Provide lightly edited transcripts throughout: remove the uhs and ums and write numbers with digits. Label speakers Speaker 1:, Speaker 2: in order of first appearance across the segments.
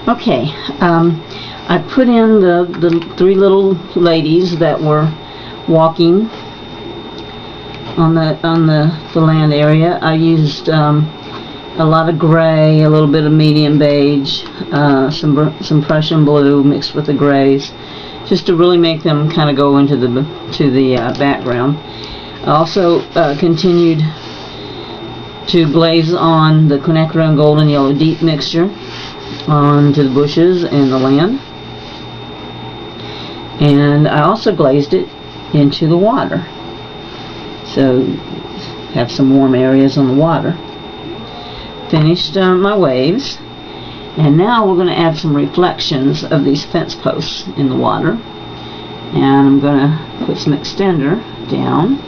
Speaker 1: Okay, I put in the three little ladies that were walking on the land area. I used a lot of gray, a little bit of medium beige, some Prussian blue mixed with the grays, just to really make them kind of go into the background. I also continued to glaze on the quinacridone gold and yellow deep mixture onto the bushes and the land, and I also glazed it into the water, so have some warm areas on the water. Finished my waves, and now we're going to add some reflections of these fence posts in the water, and I'm going to put some extender down.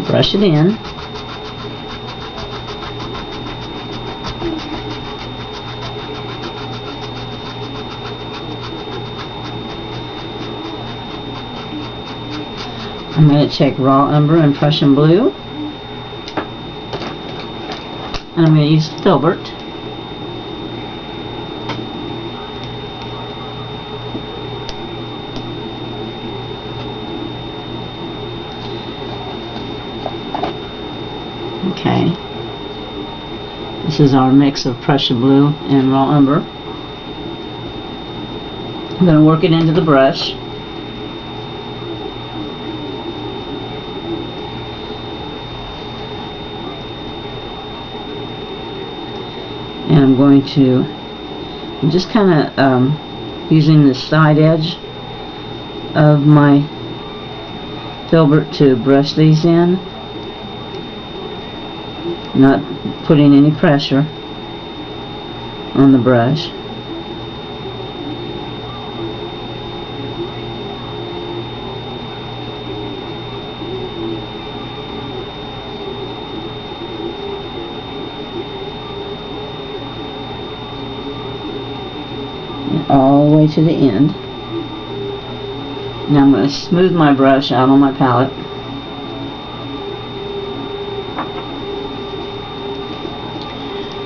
Speaker 1: Brush it in. I'm going to take raw umber and Prussian blue, and I'm going to use filbert. Okay, this is our mix of Prussian blue and raw umber. I'm going to work it into the brush. And I'm just kind of using the side edge of my filbert to brush these in, not putting any pressure on the brush. All the way to the end. Now I'm going to smooth my brush out on my palette.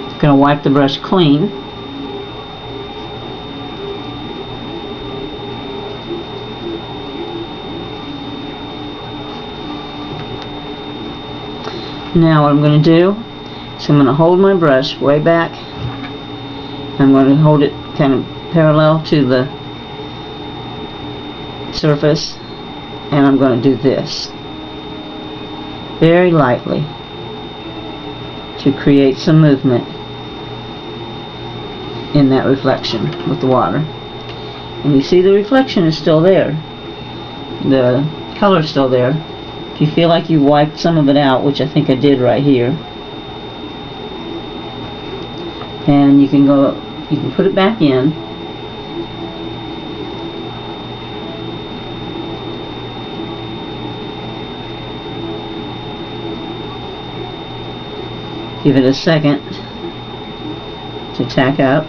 Speaker 1: I'm going to wipe the brush clean. Now what I'm going to do is I'm going to hold my brush way back. I'm going to hold it kind of parallel to the surface, and I'm going to do this very lightly to create some movement in that reflection with the water. And you see the reflection is still there, the color is still there. If you feel like you wiped some of it out, which I think I did right here, and you can put it back in. Give it a second to tack up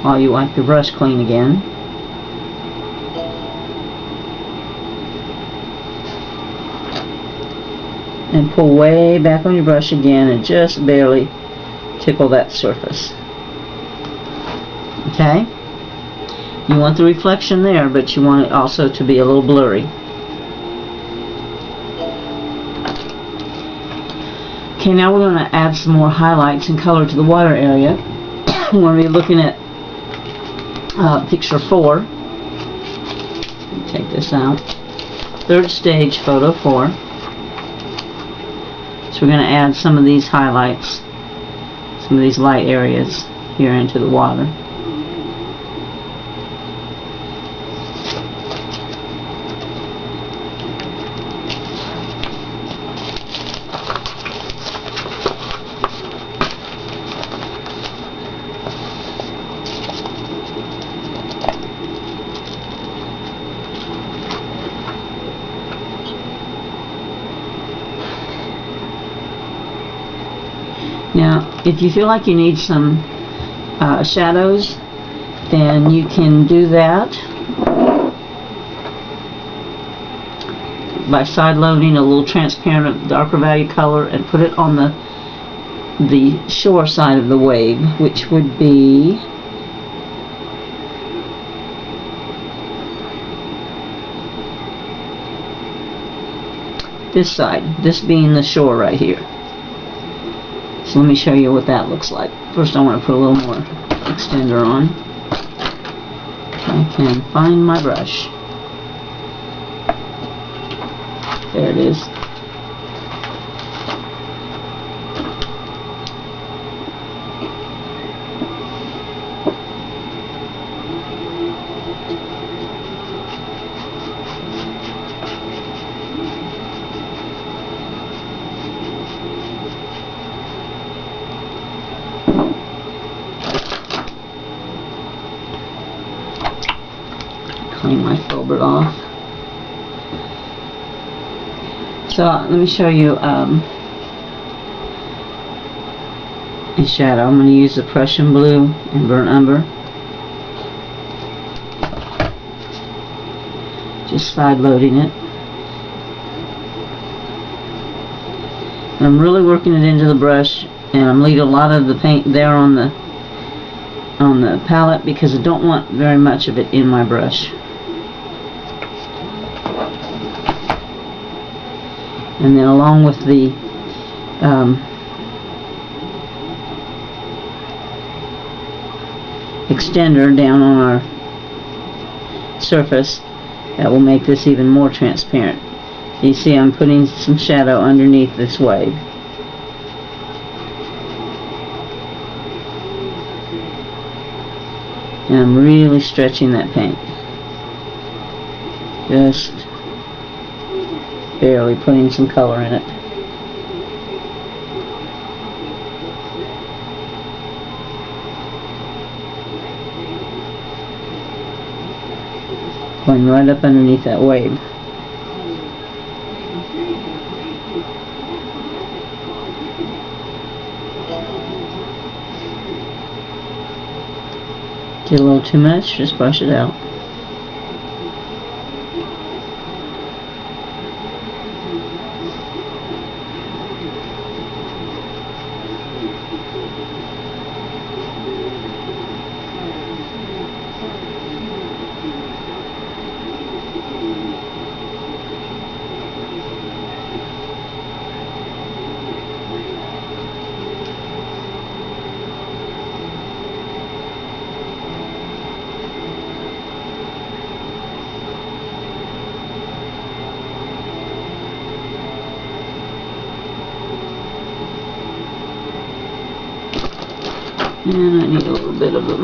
Speaker 1: while you wipe your brush clean again. And pull way back on your brush again and just barely tickle that surface. Okay? You want the reflection there, but you want it also to be a little blurry. Okay, now we're going to add some more highlights and color to the water area. We're going to be looking at picture 4. Take this out. Third stage, photo 4. So we're going to add some of these highlights, some of these light areas here into the water. Now, if you feel like you need some shadows, then you can do that by side loading a little transparent darker value color and put it on the shore side of the wave, which would be this side, this being the shore right here. So let me show you what that looks like. First I want to put a little more extender on. I can find my brush. There it is. Clean my filbert off. So let me show you a shadow. I'm going to use the Prussian blue and burnt umber. Just side loading it. And I'm really working it into the brush, and I'm leaving a lot of the paint there on the palette because I don't want very much of it in my brush. And then along with the extender down on our surface, that will make this even more transparent. So you see I'm putting some shadow underneath this wave. And I'm really stretching that paint. Just barely putting some color in it. Going right up underneath that wave. Get a little too much, just brush it out. And I need a little bit of a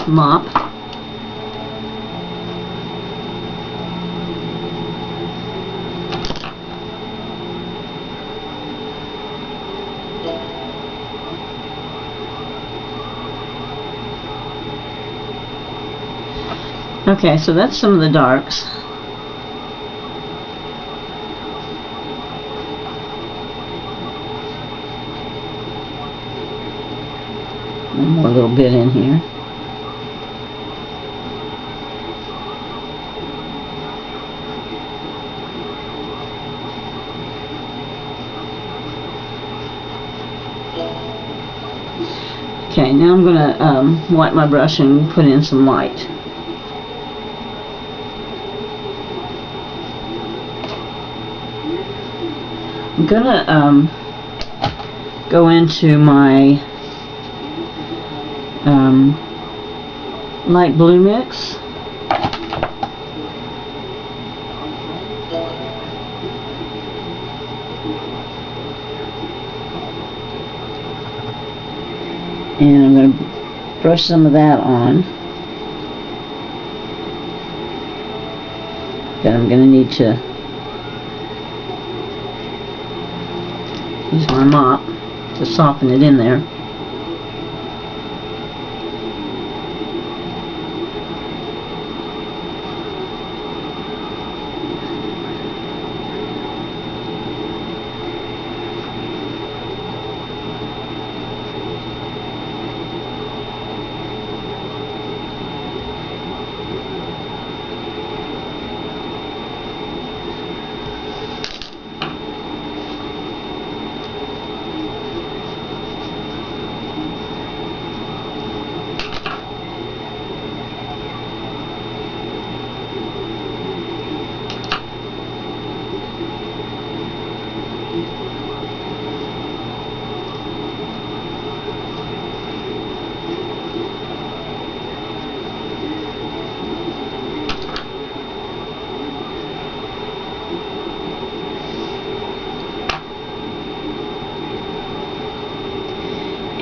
Speaker 1: mop. Okay, so that's some of the darks. One more little bit in here. Okay, now I'm going to wipe my brush and put in some light. I'm going to go into my light blue mix. And I'm going to brush some of that on. Then I'm going to need to use my mop to soften it in there.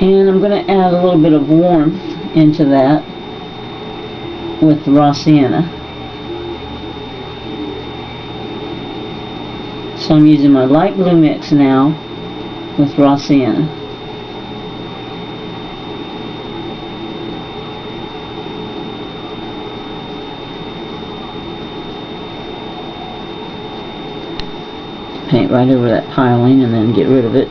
Speaker 1: And I'm going to add a little bit of warmth into that with the raw sienna. So I'm using my light blue mix now with raw sienna. Paint right over that piling and then get rid of it.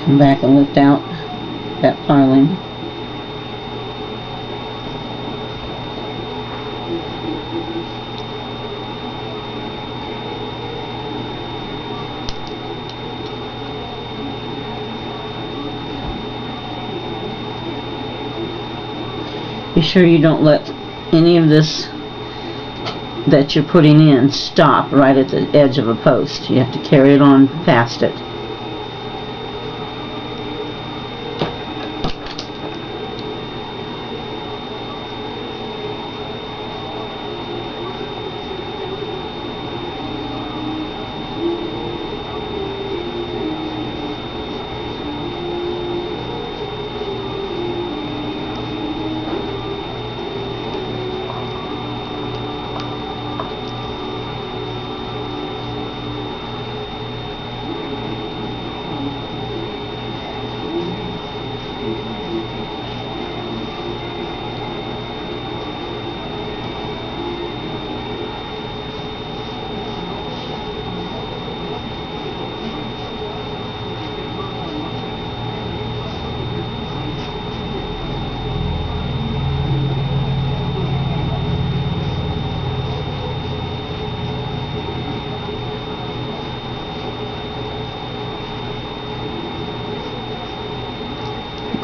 Speaker 1: Come back and lift out that piling. Be sure you don't let any of this that you're putting in stop right at the edge of a post. You have to carry it on past it.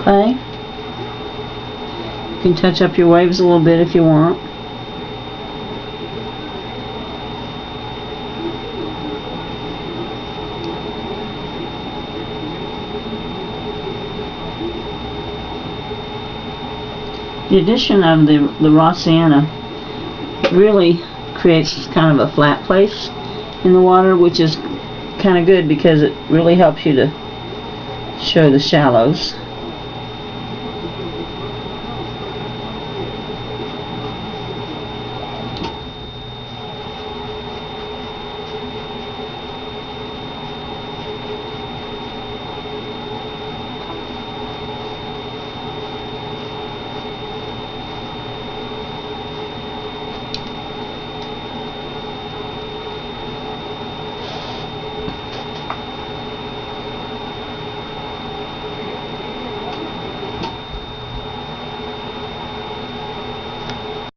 Speaker 1: Okay. You can touch up your waves a little bit if you want. The addition of the raw sienna really creates kind of a flat place in the water, which is kind of good because it really helps you to show the shallows.